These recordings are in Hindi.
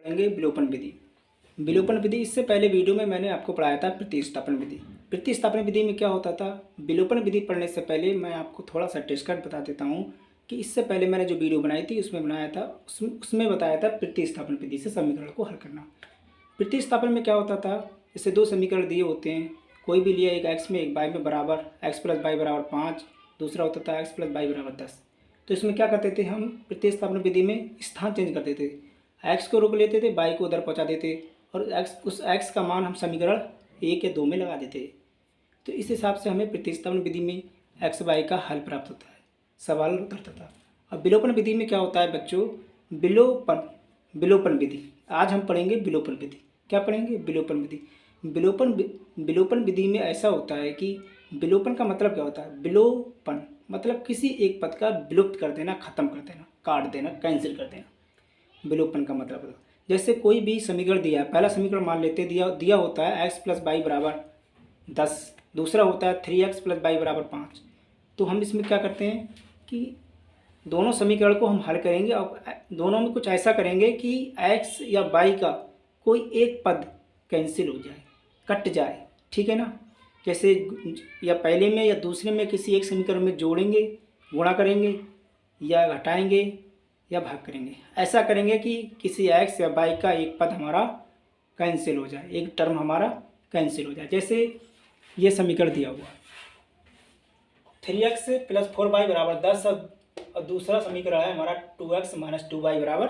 पढ़ेंगे विलोपन विधि। विलोपन विधि, इससे पहले वीडियो में मैंने आपको पढ़ाया था प्रतिस्थापन विधि। प्रतिस्थापन विधि में क्या होता था, विलोपन विधि पढ़ने से पहले मैं आपको थोड़ा सा डिस्कस बता देता हूँ कि इससे पहले मैंने जो वीडियो बनाई थी उसमें बनाया था, उसमें बताया था प्रतिस्थापन विधि से समीकरण को हल करना। प्रतिस्थापन में क्या होता था, इससे दो समीकरण दिए होते हैं, कोई भी लिया, एक एक्स में एक वाई में बराबर, एक्स प्लस वाई बराबर 5, दूसरा होता था एक्स प्लस वाई बराबर 10। तो इसमें क्या करते थे हम, प्रतिस्थापन विधि में स्थान चेंज करते थे, एक्स को रोक लेते थे, वाई को उधर पहुंचा देते और उस एक्स का मान हम समीकरण 1 या 2 में लगा देते। तो इस हिसाब से हमें प्रतिस्थापन विधि में एक्स वाई का हल प्राप्त होता है, सवाल उतरता था। अब विलोपन विधि में क्या होता है बच्चों, विलोपन विधि। आज हम पढ़ेंगे विलोपन विधि। क्या पढ़ेंगे, विलोपन विधि। विलोपन विधि में ऐसा होता है कि विलोपन का मतलब क्या होता है, विलोपन मतलब किसी एक पद का विलुप्त कर देना, खत्म कर देना, काट देना, कैंसिल कर देना। विलोपन का मतलब है, जैसे कोई भी समीकरण दिया है, पहला समीकरण मान लेते दिया होता है एक्स प्लस वाई बराबर 10, दूसरा होता है 3x प्लस वाई बराबर 5। तो हम इसमें क्या करते हैं कि दोनों समीकरण को हम हल करेंगे और दोनों में कुछ ऐसा करेंगे कि x या y का कोई एक पद कैंसिल हो जाए, कट जाए, ठीक है ना। जैसे या पहले में या दूसरे में किसी एक समीकरण में जोड़ेंगे, गुणा करेंगे, या घटाएंगे या भाग करेंगे। ऐसा करेंगे कि किसी x या y का एक पद हमारा कैंसिल हो जाए, एक टर्म हमारा कैंसिल हो जाए। जैसे ये समीकरण दिया हुआ 3x प्लस 4y बराबर 10 और दूसरा समीकरण है हमारा 2x माइनस 2y बराबर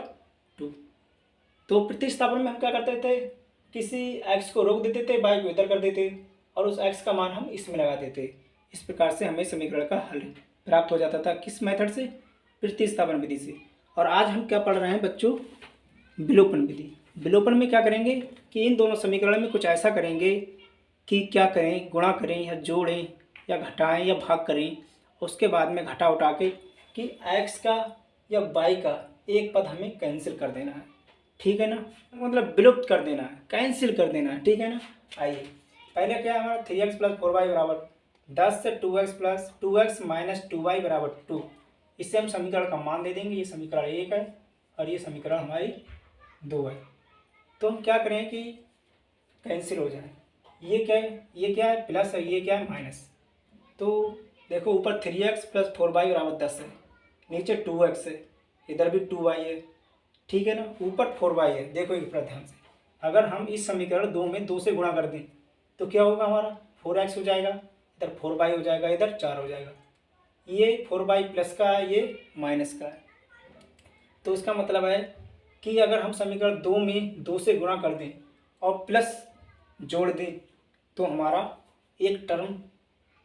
2। तो प्रतिस्थापन में हम क्या करते थे, किसी x को रोक देते थे, y को इधर कर देते और उस x का मान हम इसमें लगा देते। इस प्रकार से हमें समीकरण का हल प्राप्त हो जाता था। किस मेथड से, प्रतिस्थापन विधि से। और आज हम क्या पढ़ रहे हैं बच्चों, विलोपन विधि। विलोपन में क्या करेंगे कि इन दोनों समीकरण में कुछ ऐसा करेंगे कि क्या करें, गुणा करें या जोड़ें या घटाएं या भाग करें, उसके बाद में घटा उठा के कि x का या y का एक पद हमें कैंसिल कर देना है, ठीक है ना, मतलब विलुप्त कर देना है, कैंसिल कर देना है, ठीक है ना। आइए पहले क्या है हमारा 3x प्लस 4y बराबर 10 से 2x माइनस 2y बराबर 2। इससे हम समीकरण का मान दे देंगे, ये समीकरण 1 है और ये समीकरण हमारी 2 है। तो हम क्या करें कि कैंसिल हो जाए, ये क्या है प्लस है, ये क्या है माइनस। तो देखो ऊपर 3x प्लस 4y बराबर 10 है, नीचे 2x है, इधर भी 2y है, ठीक है ना, ऊपर 4y है। देखो एक बार ध्यान से, अगर हम इस समीकरण 2 में 2 से गुणा कर दें तो क्या होगा, हमारा 4x हो जाएगा, इधर 4y हो जाएगा, इधर 4 हो जाएगा। ये 4y प्लस का है, ये माइनस का है। तो इसका मतलब है कि अगर हम समीकरण 2 में 2 से गुणा कर दें और प्लस जोड़ दें तो हमारा एक टर्म,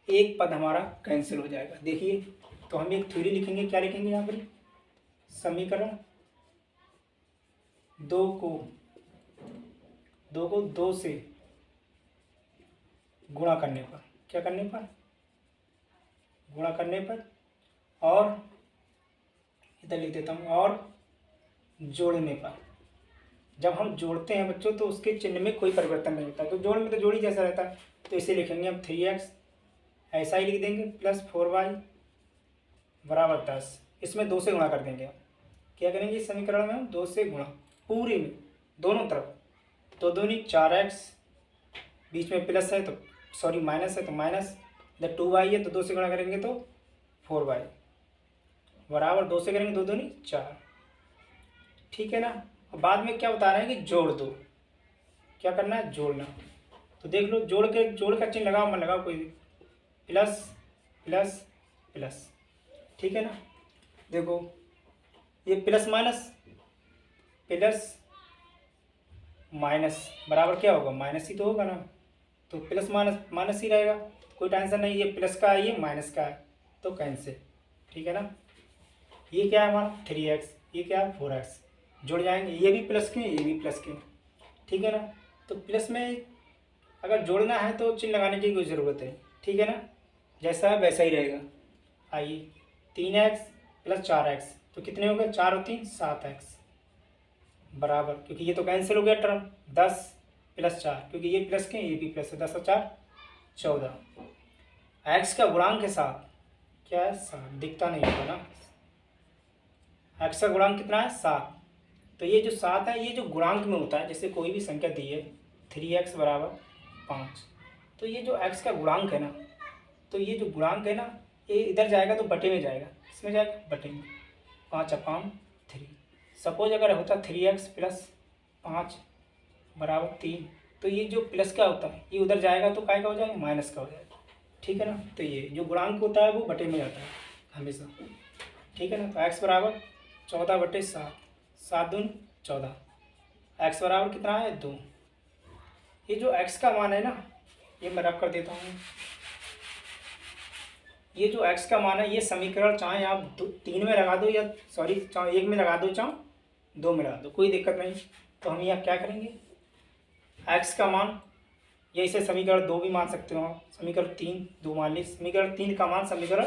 एक पद हमारा कैंसिल हो जाएगा। देखिए, तो हम एक थ्योरी लिखेंगे, क्या लिखेंगे यहाँ पर, समीकरण 2 को 2 से गुणा करने पर, क्या करने पर, गुणा करने पर, और इधर लिख देता हूँ, और जोड़ने पर। जब हम जोड़ते हैं बच्चों तो उसके चिन्ह में कोई परिवर्तन नहीं होता, तो जोड़ में तो जोड़ी जैसा रहता है। तो इसे लिखेंगे हम 3x, ऐसा ही लिख देंगे, प्लस 4y बराबर 10। इसमें 2 से गुणा कर देंगे। क्या करेंगे इस समीकरण में हम 2 से गुणा, पूरी में दोनों तरफ, तो दूनी 4x, बीच में प्लस है तो सॉरी माइनस है तो माइनस, इधर 2y है तो 2 से गुणा करेंगे तो 4y बराबर 2 से करेंगे 2 दूनी 4, ठीक है ना। और बाद में क्या बता रहे हैं कि जोड़ दो, क्या करना है, जोड़ना। तो देख लो, जोड़ का चिन्ह लगाओ, मत लगाओ कोई भी, प्लस प्लस प्लस, ठीक है ना। देखो ये प्लस माइनस बराबर क्या होगा, माइनस ही तो होगा ना। तो प्लस माइनस माइनस ही रहेगा, कोई टेंशन नहीं। ये प्लस का है, ये माइनस का है, तो कैंसिल, ठीक है ना। ये क्या है हमारा 3x, ये क्या है 4x, जुड़ जाएंगे, ये भी प्लस के, ये भी प्लस के, ठीक है ना। तो प्लस में अगर जोड़ना है तो चिन्ह लगाने की कोई ज़रूरत है, ठीक है ना, जैसा है वैसा ही रहेगा। आइए 3x प्लस 4x, तो कितने हो गए, 4 और 3 7x बराबर, क्योंकि ये तो कैंसिल हो गया टर्म, 10 प्लस 4, क्योंकि ये प्लस के, ये भी प्लस है, 10 और 4 14। x का गुणांक के साथ क्या है, 7, दिखता नहीं होगा ना, x का गुणांक कितना है 7, तो ये जो 7 है ये जो गुणांक में होता है, जैसे कोई भी संख्या दी है 3x बराबर 5, तो ये जो x का गुणांक है ना, तो ये जो गुणांक है ना ये इधर जाएगा तो बटे में जाएगा, इसमें जाएगा बटे में, 5/3। सपोज अगर होता 3x प्लस 5 बराबर 3, तो ये जो प्लस का होता है ये उधर जाएगा तो काय का हो जाएगा, माइनस का हो जाएगा, ठीक है ना। तो ये जो गुणांक होता है वो बटे में जाता है हमेशा, ठीक है ना। तो x बराबर 14/7, 7 दूनी 14, x बराबर कितना है 2। ये जो x का मान है ना ये मैं रख कर देता हूँ, ये जो x का मान है ये समीकरण चाहे आप 3 में लगा दो या चाहे 1 में लगा दो चाहे 2 में लगा दो, कोई दिक्कत नहीं। तो हम यहाँ क्या करेंगे, x का मान ये इसे समीकरण 2 भी मान सकते हो आप, समीकरण 3 2 मान ली, समीकरण 3 का मान समीकरण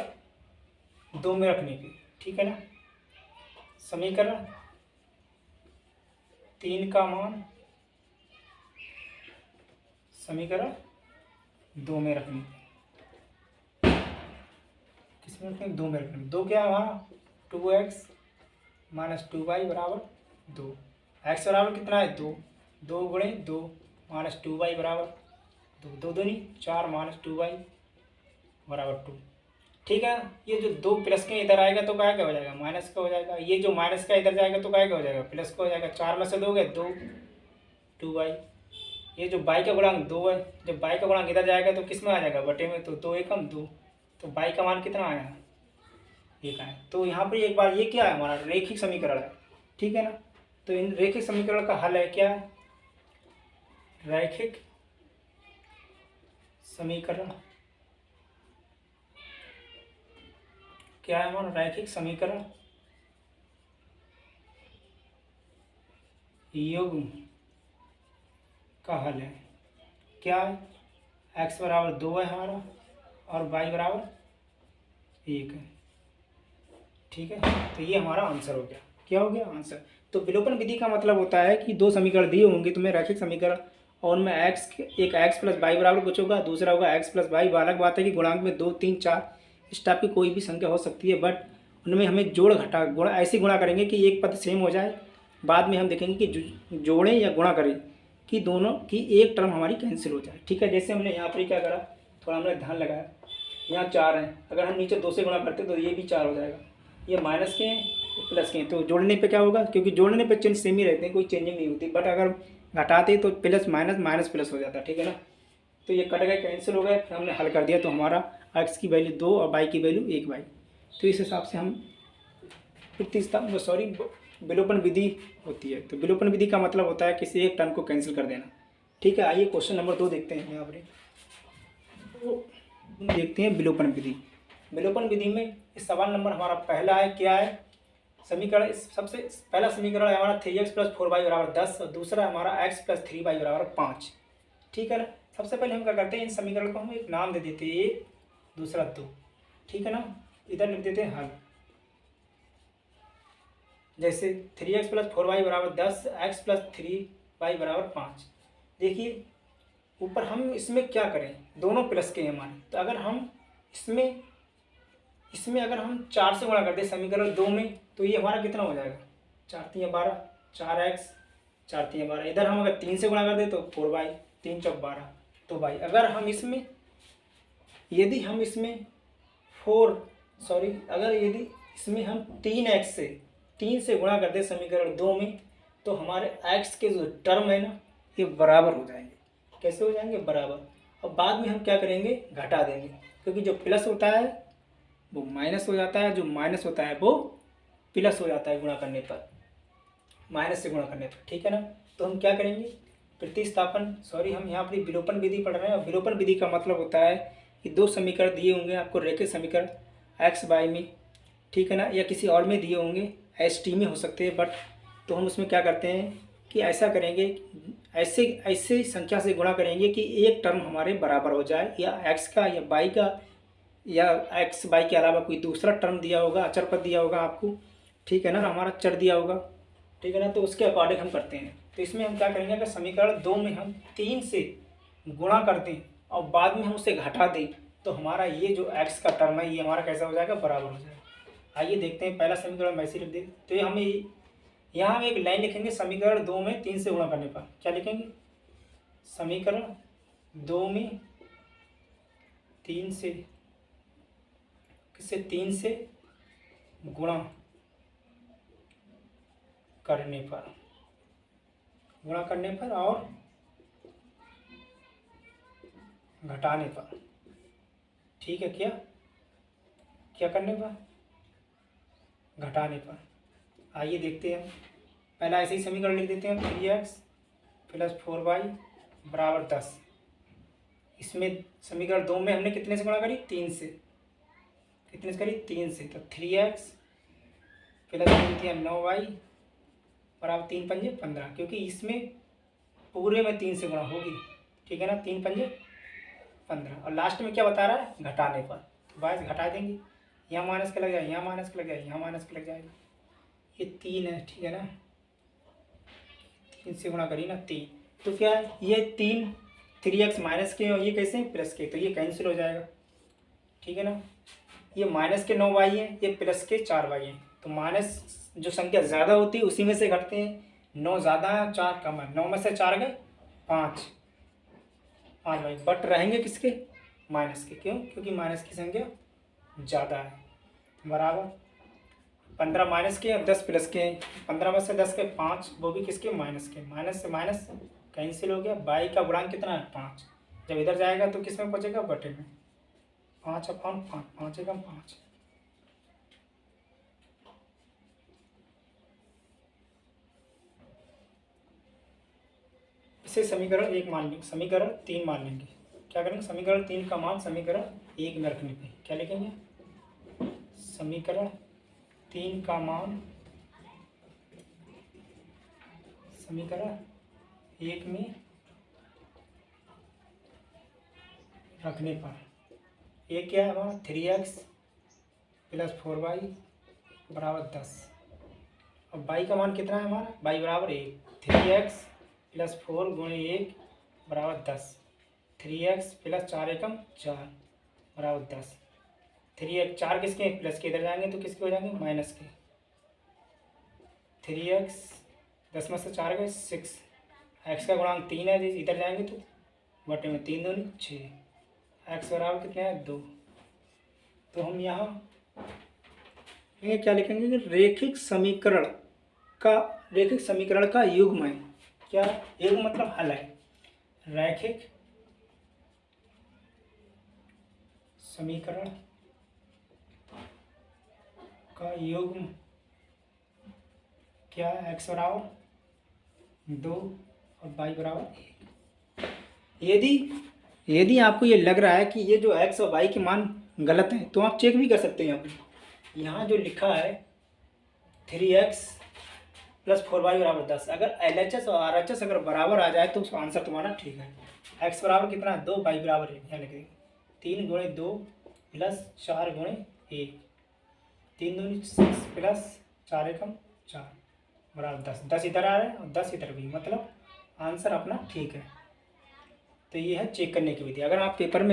2 में रखने की, ठीक है ना। समीकरण 3 का मान समीकरण 2 में रखने की, किसमें रखने, 2 में रखने। 2 क्या है हमारा 2x माइनस 2y बराबर 2, x बराबर कितना है 2, 2 गुणे 2 माइनस 2y बराबर 2, 2 दूनी 4 माइनस 2y बराबर 2, ठीक है। ये जो 2 प्लस के इधर आएगा तो क्या हो जाएगा, माइनस का हो जाएगा। ये जो माइनस का इधर जाएगा तो क्या हो जाएगा, प्लस का हो जाएगा। 4 में से 2 गए 2, 2y। ये जो y का गुणांक 2 है, जब y का गुणांक इधर जाएगा तो किस में आ जाएगा, बटे में। तो 2 एकम 2, तो y का मान कितना आया, 1 आया। तो यहाँ पर एक बार ये क्या है, हमारा रैखिक समीकरण है, ठीक है ना। तो इन रैखिक समीकरण का हल है क्या, रैखिक समीकरण क्या है हमारा, रैखिक समीकरण युग्म का हल है क्या है, x बराबर 2 है हमारा और y बराबर 1 है, ठीक है। तो ये हमारा आंसर हो गया, क्या हो गया आंसर। तो विलोपन विधि का मतलब होता है कि 2 समीकरण दिए होंगे तुम्हें रैखिक समीकरण, और उनमें एक x प्लस वाई बराबर कुछ होगा, दूसरा होगा x प्लस वाई। अलग बात है कि गुणांक में 2 3 4 इस टाइप की कोई भी संख्या हो सकती है, बट उनमें हमें जोड़ घटा गुणा ऐसे गुणा करेंगे कि एक पद सेम हो जाए। बाद में हम देखेंगे कि जोड़ें या गुणा करें कि दोनों की एक टर्म हमारी कैंसिल हो जाए, ठीक है। जैसे हमने यहाँ पर क्या करा, थोड़ा हमने ध्यान लगाया, यहाँ 4 हैं, अगर हम नीचे 2 से गुणा करते तो ये भी 4 हो जाएगा। ये माइनस के हैं प्लस के हैं, तो जोड़ने पे क्या होगा, क्योंकि जोड़ने पे चिन्ह सेम ही रहते हैं, कोई चेंजिंग नहीं होती। बट अगर घटाते तो प्लस माइनस माइनस प्लस हो जाता, ठीक है ना। तो ये कट गए, कैंसिल हो गए, फिर हमने हल कर दिया, तो हमारा x की वैल्यू 2 और y की वैल्यू 1y। तो इस हिसाब से हम विलोपन विधि होती है। तो विलोपन विधि का मतलब होता है किसी एक टर्म को कैंसिल कर देना, ठीक है। आइए क्वेश्चन नंबर 2 देखते हैं। यहाँ पर देखते हैं विलोपन विधि। विलोपन विधि में इस सवाल नंबर हमारा पहला है, क्या है समीकरण, सबसे पहला समीकरण है हमारा 3x प्लस 4y बराबर 10 और दूसरा हमारा x प्लस 3y बराबर 5, ठीक है ना। सबसे पहले हम क्या करते हैं, इन समीकरण को हम एक नाम दे देते हैं, 1 दूसरा 2, ठीक है ना। इधर लिख देते हैं हल, जैसे 3x प्लस 4y बराबर 10, x प्लस 3y बराबर 5। देखिए ऊपर हम इसमें क्या करें, दोनों प्लस के हैं हमारे, तो अगर हम इसमें अगर हम 4 से गुणा करते हैं समीकरण 2 में, तो ये हमारा कितना हो जाएगा, 4 3 12, 4x 4 3 12। इधर हम अगर 3 से गुणा कर दे तो 4y, 3 4 12। तो भाई अगर हम इसमें यदि हम इसमें यदि इसमें हम 3 से गुणा कर दे समीकरण 2 में, तो हमारे x के जो टर्म है ना ये बराबर हो जाएंगे। कैसे हो जाएंगे, बराबर। और बाद में हम क्या करेंगे, घटा देंगे, क्योंकि जो प्लस होता है वो माइनस हो जाता है, जो माइनस होता है वो प्लस हो जाता है गुणा करने पर, माइनस से गुणा करने पर, ठीक है ना। तो हम क्या करेंगे, प्रतिस्थापन हम यहाँ पर विलोपन विधि पढ़ रहे हैं। और विलोपन विधि का मतलब होता है कि 2 समीकरण दिए होंगे आपको रैखिक समीकरण x y में, ठीक है ना, या किसी और में दिए होंगे, एस टी में हो सकते हैं। बट तो हम उसमें क्या करते हैं कि ऐसा करेंगे, ऐसे संख्या से गुणा करेंगे कि एक टर्म हमारे बराबर हो जाए, या x का या y का या x y के अलावा कोई दूसरा टर्म दिया होगा, अचर पद दिया होगा आपको, ठीक है ना, हमारा चर दिया होगा, ठीक है ना। तो उसके अकॉर्डिंग हम करते हैं। तो इसमें हम क्या करेंगे, अगर समीकरण 2 में हम 3 से गुणा कर दें और बाद में हम उसे घटा दें, तो हमारा ये जो x का टर्म है ये हमारा कैसा हो जाएगा, बराबर हो जाएगा। आइए देखते हैं, पहला समीकरण वैसे लिख दें। तो ये हमें यहाँ हम एक लाइन लिखेंगे, समीकरण 2 में 3 से गुणा करने पर क्या लिखेंगे, समीकरण 2 में 3 से, किससे, 3 से गुणा करने पर, गुणा करने पर और घटाने पर, ठीक है, क्या क्या करने पर, घटाने पर। आइए देखते हैं, पहला ऐसे ही समीकरण लिख देते हैं, 3x प्लस 4y बराबर 10। इसमें समीकरण 2 में हमने कितने से गुणा करी, 3 से, कितने से करी, 3 से, तो 3x प्लस 9y बराबर 3 पंजे 15, क्योंकि इसमें पूरे में 3 से गुणा होगी, ठीक है ना, 3 पंजे 15, और लास्ट में क्या बता रहा है, घटाने पर, तो बाईस घटा देंगे, यहाँ माइनस का लग जाएगा, यहाँ माइनस का लग जाएगा, यहाँ माइनस का लग जाएगा, ये 3 है, ठीक है ना, 3 से गुणा करिए ना, 3, तो क्या है, ये 3 3x माइनस के और ये कैसे हैं, प्लस के, तो ये कैंसिल हो जाएगा, ठीक है ना, ये माइनस के 9y है, ये प्लस के 4y है, तो माइनस जो संख्या ज़्यादा होती है उसी में से घटते हैं, 9 ज़्यादा है 4 कम है, 9 में से 4 गए 5 भाई, बट रहेंगे किसके, माइनस के, क्यों, क्योंकि माइनस की संख्या ज़्यादा है, बराबर 15 माइनस के और 10 प्लस के, 15 में से 10 के 5, वो भी किसके, माइनस के, माइनस से माइनस कैंसिल हो गया, बाई का गुणांक कितना है, 5, जब इधर जाएगा तो किस में बचेगा, बटे में, 5/5, 5 एकम 5, इसे समीकरण 1 मान लेंगे, समीकरण 3 मान लेंगे, क्या करेंगे, समीकरण 3 का मान समीकरण 1 में रखने पे क्या लिखेंगे, समीकरण 3 का मान समीकरण 1 में रखने पर, ये क्या है हमारा, 3x प्लस 4y बराबर 10, और y का मान कितना है हमारा, y बराबर 1, 3x प्लस 4 गुणे 1 बराबर 10, 3x प्लस 4 एकम 4 बराबर 10, 3x 4 किसके, प्लस के, इधर जाएंगे तो किसके हो जाएंगे, माइनस के, 3x 10 में से 4 गए 6, x का गुणांक 3 है, इधर जाएंगे तो बटे में 3 दूनी 6, x बराबर कितना है 2, तो हम यहाँ ये क्या लिखेंगे, रैखिक समीकरण का युग्म है, क्या, युग्म मतलब हल है, रैखिक समीकरण का युग्म क्या है, x बराबर 2 और y बराबर 1। यदि आपको ये लग रहा है कि ये जो x और y के मान गलत हैं, तो आप चेक भी कर सकते हैं, यहाँ जो लिखा है 3x प्लस 4y बराबर 10, अगर LHS और RHS अगर बराबर आ जाए तो उसका आंसर तुम्हारा ठीक है, x बराबर कितना है 2, y बराबर 1, यहाँ लिख देंगे 3 गुणे 2 प्लस 4 गुणे 1, 3 दूनी 6 प्लस 4 एकम 4 बराबर 10, 10 इधर आ रहा है और 10 इधर भी, मतलब आंसर अपना ठीक है। तो ये है चेक करने की विधि। अगर आप पेपर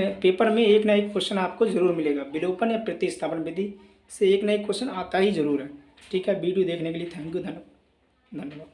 में एक ना एक क्वेश्चन आपको जरूर मिलेगा, विलोपन या प्रतिस्थापन विधि से एक ना एक क्वेश्चन आता ही जरूर है। ठीक है, वीडियो देखने के लिए थैंक यू, धन्यवाद।